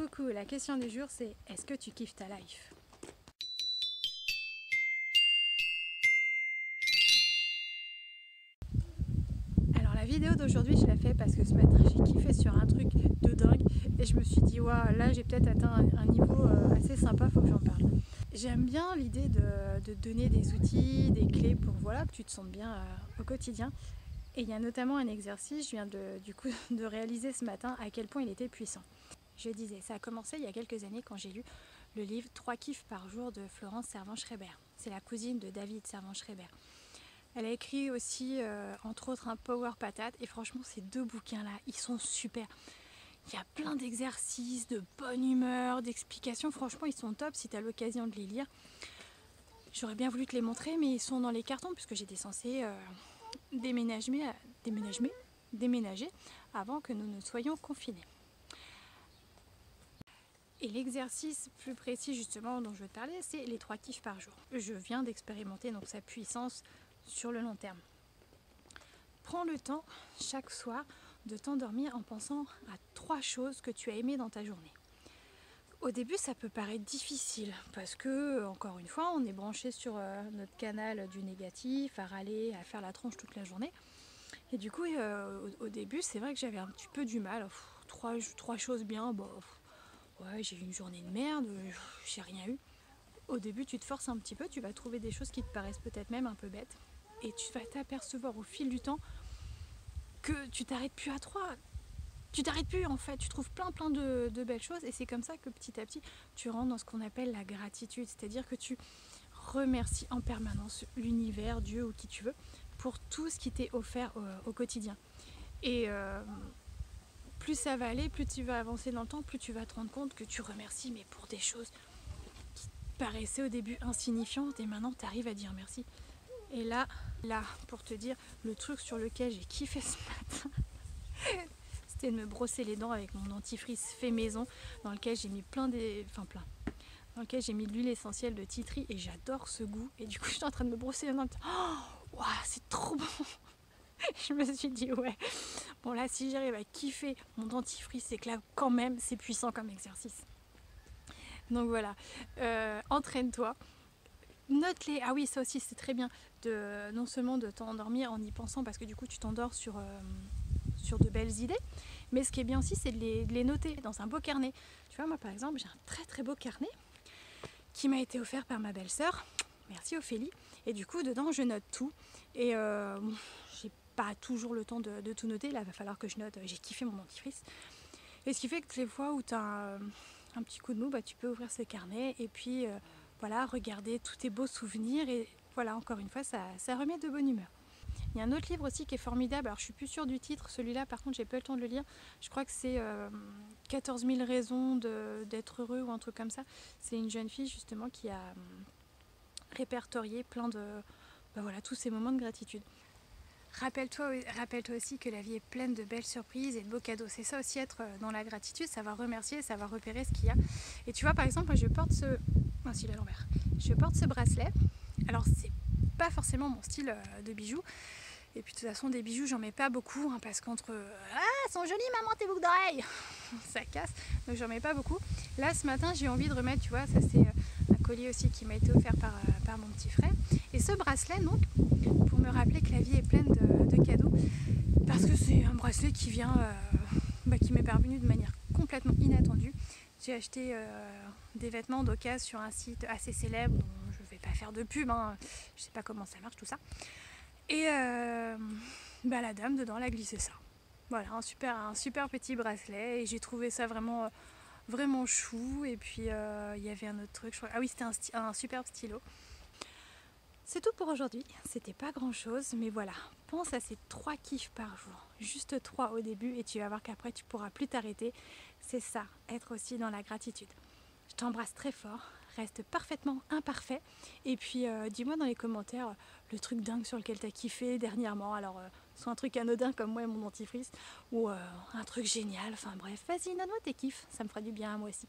Coucou, la question du jour c'est est-ce que tu kiffes ta life? Alors la vidéo d'aujourd'hui je la fais parce que ce matin j'ai kiffé sur un truc de dingue et je me suis dit waouh, là j'ai peut-être atteint un niveau assez sympa, faut que j'en parle. J'aime bien l'idée de donner des outils, des clés pour voilà, que tu te sentes bien au quotidien. Et il y a notamment un exercice, je viens de réaliser ce matin à quel point il était puissant. Je disais, ça a commencé il y a quelques années quand j'ai lu le livre 3 kiffs par jour de Florence Servan-Schreiber. C'est la cousine de David Servan-Schreiber. Elle a écrit aussi, entre autres, un Power Patate. Et franchement, ces deux bouquins-là, ils sont super. Il y a plein d'exercices, de bonne humeur, d'explications. Franchement, ils sont top si tu as l'occasion de les lire. J'aurais bien voulu te les montrer, mais ils sont dans les cartons puisque j'étais censée déménager avant que nous ne soyons confinés. Et l'exercice plus précis justement dont je veux te parler, c'est les 3 kiffs par jour. Je viens d'expérimenter donc sa puissance sur le long terme. Prends le temps chaque soir de t'endormir en pensant à 3 choses que tu as aimées dans ta journée. Au début ça peut paraître difficile parce que, encore une fois, on est branché sur notre canal du négatif, à râler, à faire la tronche toute la journée. Et du coup au début c'est vrai que j'avais un petit peu du mal. 3 choses bien, bon, ouais, j'ai eu une journée de merde, j'ai rien eu. Au début, tu te forces un petit peu, tu vas trouver des choses qui te paraissent peut-être même un peu bêtes. Et tu vas t'apercevoir au fil du temps que tu t'arrêtes plus à 3. Tu t'arrêtes plus en fait, tu trouves plein de belles choses. Et c'est comme ça que petit à petit, tu rentres dans ce qu'on appelle la gratitude. C'est-à-dire que tu remercies en permanence l'univers, Dieu ou qui tu veux, pour tout ce qui t'est offert au quotidien. Et plus ça va aller, plus tu vas avancer dans le temps, plus tu vas te rendre compte que tu remercies, mais pour des choses qui paraissaient au début insignifiantes, et maintenant tu arrives à dire merci. Et là, pour te dire, le truc sur lequel j'ai kiffé ce matin, c'était de me brosser les dents avec mon dentifrice fait maison, dans lequel j'ai mis dans lequel j'ai mis de l'huile essentielle de tea tree, et j'adore ce goût. Et du coup, j'étais en train de me brosser les dents. Oh, wow, c'est trop bon. Je me suis dit ouais, bon là si j'arrive à kiffer mon dentifrice, c'est que là quand même c'est puissant comme exercice. Donc voilà, entraîne-toi, note-les. Ah oui, ça aussi c'est très bien, non seulement de t'endormir en y pensant, parce que du coup tu t'endors sur de belles idées, mais ce qui est bien aussi c'est de les noter dans un beau carnet. Tu vois, moi par exemple j'ai un très très beau carnet qui m'a été offert par ma belle-sœur, merci Ophélie, et du coup dedans je note tout. Et j'ai pas toujours le temps de tout noter, là il va falloir que je note, j'ai kiffé mon dentifrice. Et ce qui fait que les fois où tu as un petit coup de mou, bah, tu peux ouvrir ce carnet et puis voilà, regarder tous tes beaux souvenirs, et voilà, encore une fois ça remet de bonne humeur. Il y a un autre livre aussi qui est formidable, alors je suis plus sûre du titre, celui-là par contre j'ai pas eu le temps de le lire, je crois que c'est 14 000 raisons d'être heureux ou un truc comme ça. C'est une jeune fille justement qui a répertorié plein de voilà, tous ces moments de gratitude. Rappelle-toi aussi que la vie est pleine de belles surprises et de beaux cadeaux. C'est ça aussi, être dans la gratitude, savoir remercier, savoir repérer ce qu'il y a. Et tu vois, par exemple, moi je porte ce... Oh, si, il est à l'envers. Je porte ce bracelet. Alors, c'est pas forcément mon style de bijoux. Et puis de toute façon, des bijoux, j'en mets pas beaucoup, hein, parce qu'entre... Ah, sont jolies, maman, tes boucles d'oreilles. Ça casse, donc j'en mets pas beaucoup. Là, ce matin, j'ai envie de remettre, tu vois, ça c'est un collier aussi qui m'a été offert par mon petit frère. Et ce bracelet, donc, pour me rappeler que la vie est pleine de cadeaux, parce que c'est un bracelet qui vient, qui m'est parvenu de manière complètement inattendue. J'ai acheté des vêtements d'occasion sur un site assez célèbre, dont je ne vais pas faire de pub, hein, je sais pas comment ça marche tout ça. Et la dame dedans, elle a glissé ça. Voilà, un super petit bracelet, et j'ai trouvé ça vraiment, vraiment chou. Et puis il y avait un autre truc, ah oui, c'était un superbe stylo. C'est tout pour aujourd'hui, c'était pas grand chose, mais voilà, pense à ces 3 kiffs par jour, juste 3 au début, et tu vas voir qu'après tu pourras plus t'arrêter. C'est ça, être aussi dans la gratitude. Je t'embrasse très fort, reste parfaitement imparfait, et puis dis-moi dans les commentaires le truc dingue sur lequel t'as kiffé dernièrement. Alors soit un truc anodin comme moi et mon dentifrice, ou un truc génial, enfin bref, vas-y, donne-moi tes kiffs, ça me fera du bien à moi aussi.